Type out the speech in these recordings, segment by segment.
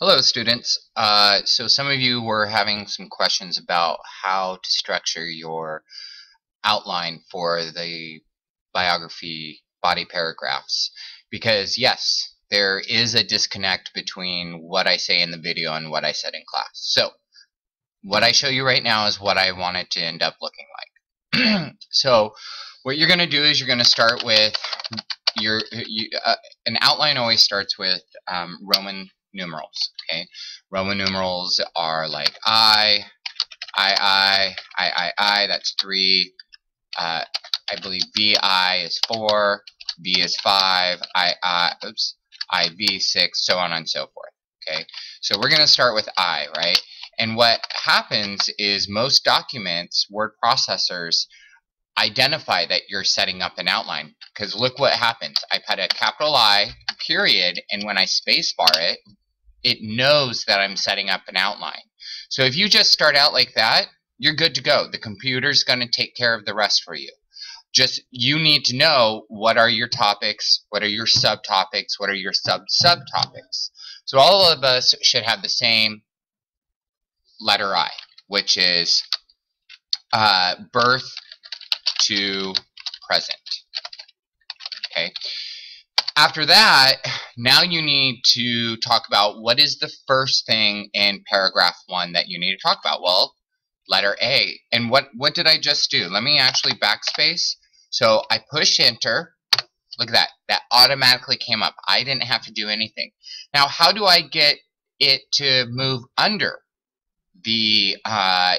Hello students. So some of you were having some questions about how to structure your outline for the biography body paragraphs. Because yes, there is a disconnect between what I say in the video and what I said in class. So what I show you right now is what I want it to end up looking like. So what you're going to do is you're going to start with an outline always starts with Roman numerals. Okay, Roman numerals are like I. That's 3. I believe VI is 4. V is 5. IV 6, so on and so forth. Okay, so we're going to start with I, right? And what happens is most documents, word processors, identify that you're setting up an outline. Because look what happens. I put a capital I, period, and when I spacebar it, it knows that I'm setting up an outline. So if you just start out like that, you're good to go. The computer's going to take care of the rest for you. Just you need to know what are your topics, what are your subtopics, what are your subtopics. So all of us should have the same letter I, which is birth to present. Okay. After that, now you need to talk about what is the first thing in paragraph 1 that you need to talk about. Well, letter A. And what did I just do? Let me actually backspace. So I push enter. Look at that. That automatically came up. I didn't have to do anything. Now, how do I get it to move under the,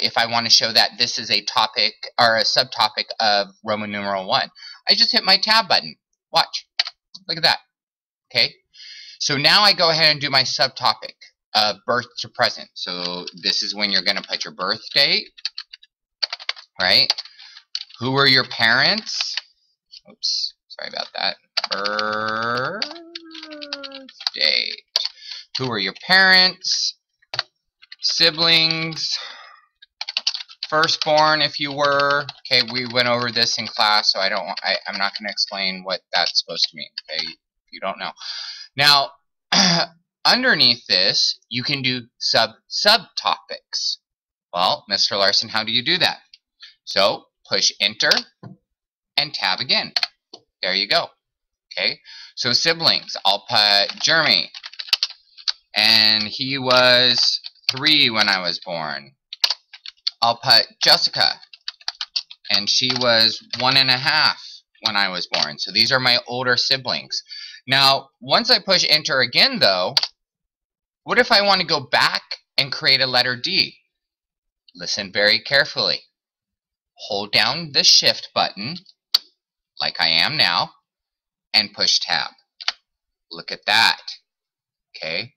if I want to show that this is a topic or a subtopic of Roman numeral 1? I just hit my tab button. Watch. Look at that. Okay. So now I go ahead and do my subtopic of birth to present. So this is when you're going to put your birth date, right? Who were your parents? Oops, sorry about that. Birth date. Who were your parents? Siblings. Firstborn, if you were. Okay, we went over this in class, so I'm not going to explain what that's supposed to mean. Okay, if you don't know. Now, underneath this, you can do subtopics. Well, Mr. Larson, how do you do that? So push enter and tab again. There you go. Okay, so siblings, I'll put Jeremy, and he was 3 when I was born. I'll put Jessica, and she was 1.5 when I was born. So these are my older siblings. Now, once I push enter again, though, what if I want to go back and create a letter D? Listen very carefully. Hold down the shift button, like I am now, and push tab. Look at that. Okay.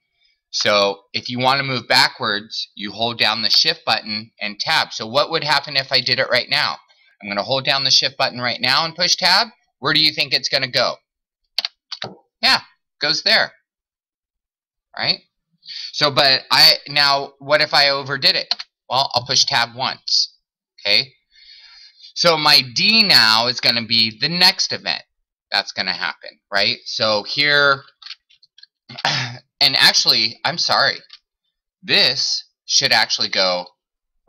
So if you want to move backwards, you hold down the shift button and tab. So what would happen if I did it right now? I'm going to hold down the shift button right now and push tab. Where do you think it's going to go? Yeah, goes there. Right? So, but now what if I overdid it? Well, I'll push tab once. Okay? So my D now is going to be the next event that's going to happen, right? So here, and actually, I'm sorry, this should actually go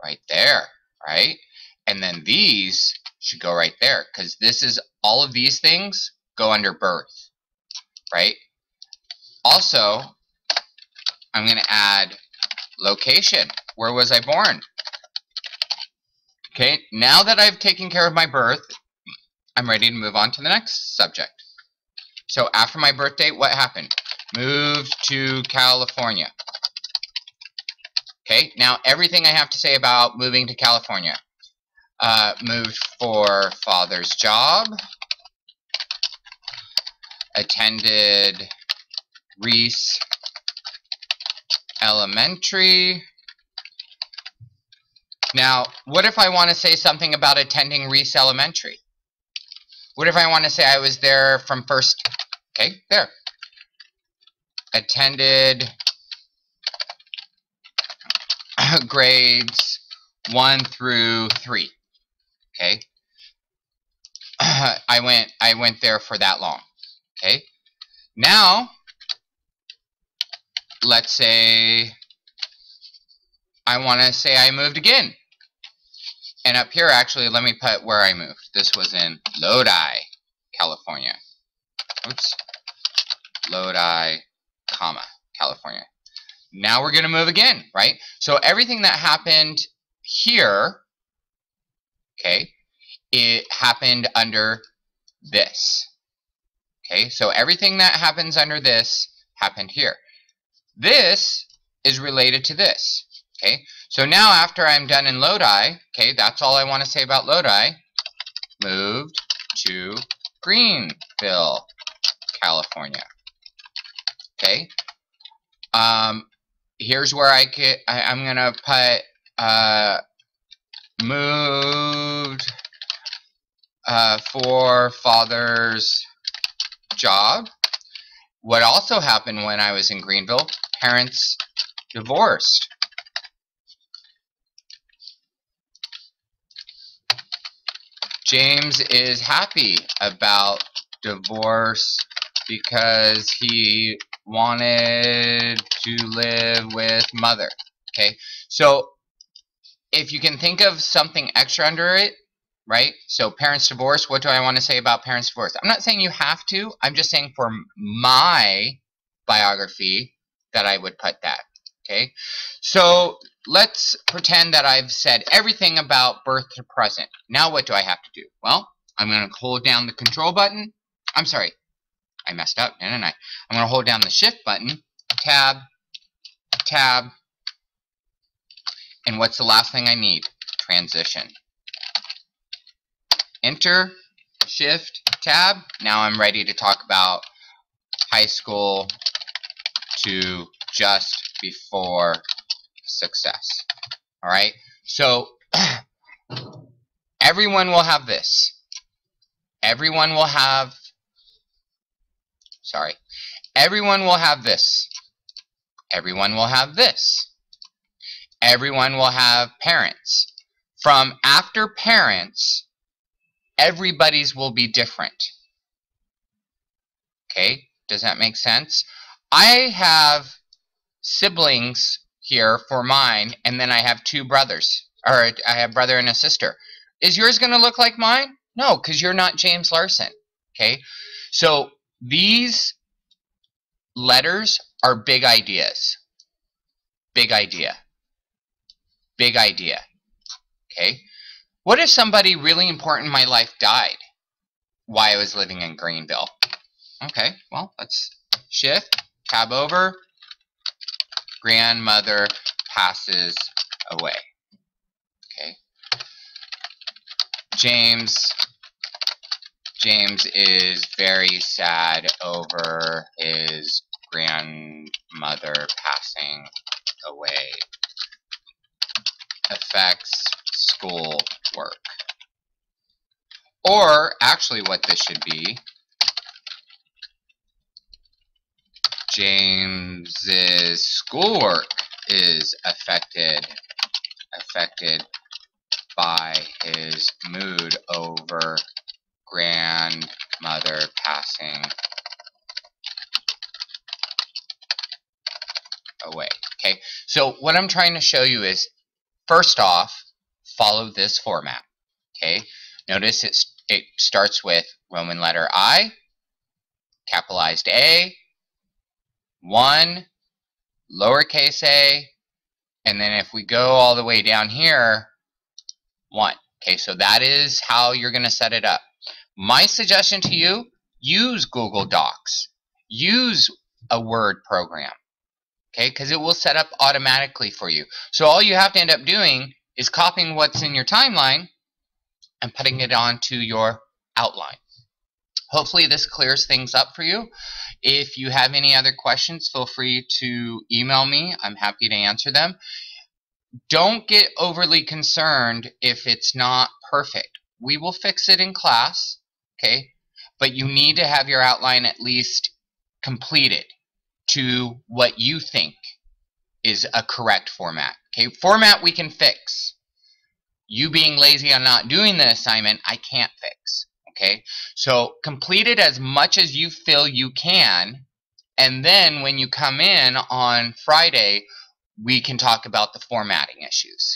right there, right? And then these should go right there, because this is, all of these things go under birth, right? Also, I'm going to add location. Where was I born? Okay, now that I've taken care of my birth, I'm ready to move on to the next subject. So after my birth date, what happened? Moved to California. Okay, now everything I have to say about moving to California. Moved for father's job. Attended Reese Elementary. Now, what if I want to say something about attending Reese Elementary? What if I want to say I was there from first, okay, there. Attended grades 1 through 3. Okay. I went there for that long. Okay. Now, let's say I want to say I moved again. And up here, actually, let me put where I moved. This was in Lodi, California. Oops. Lodi, comma, California. Now we're going to move again, right? So everything that happened here, okay, it happened under this. Okay, so everything that happens under this happened here. This is related to this. Okay, so now after I'm done in Lodi, okay, that's all I want to say about Lodi. Moved to Greenville, California. Okay, here's where I'm gonna put moved for father's job. What also happened when I was in Greenville, parents divorced. James is happy about divorce because he wanted to live with mother. Okay, so if you can think of something extra under it, right? So parents divorce, what do I want to say about parents divorce? I'm not saying you have to. I'm just saying for my biography that I would put that. Okay, so let's pretend that I've said everything about birth to present. Now what do I have to do? Well, I'm going to hold down the control button. I'm sorry, I messed up, didn't I? I'm going to hold down the shift button, tab, tab, and what's the last thing I need? Transition. Enter, shift, tab. Now I'm ready to talk about high school to just before success. All right, so everyone will have this. Everyone will have, sorry, everyone will have this. Everyone will have this. Everyone will have parents. From after parents, everybody's will be different. Okay, does that make sense? I have siblings here for mine, and then I have two brothers, or I have a brother and a sister. Is yours going to look like mine? No, because you're not James Larson. Okay, so these letters are big ideas. Big idea. Big idea. Okay, what if somebody really important in my life died while I was living in Greenville? Okay, well, let's shift, tab over. Grandmother passes away. Okay. James is very sad over his grandmother passing away. Affects school work. Or actually what this should be, James's schoolwork is affected by his mood over grandmother passing away. Okay, so what I'm trying to show you is, first off, follow this format. Okay, notice it starts with Roman letter I, capitalized A, 1, lowercase a, and then if we go all the way down here, 1. Okay, so that is how you're going to set it up. My suggestion to you, use Google Docs. Use a Word program. Okay, because it will set up automatically for you. So all you have to end up doing is copying what's in your timeline and putting it onto your outline. Hopefully this clears things up for you. If you have any other questions, feel free to email me. I'm happy to answer them. Don't get overly concerned if it's not perfect. We will fix it in class, okay? But you need to have your outline at least completed to what you think is a correct format. Okay, format we can fix. You being lazy on not doing the assignment, I can't fix. Okay, so complete it as much as you feel you can, And then when you come in on Friday, we can talk about the formatting issues.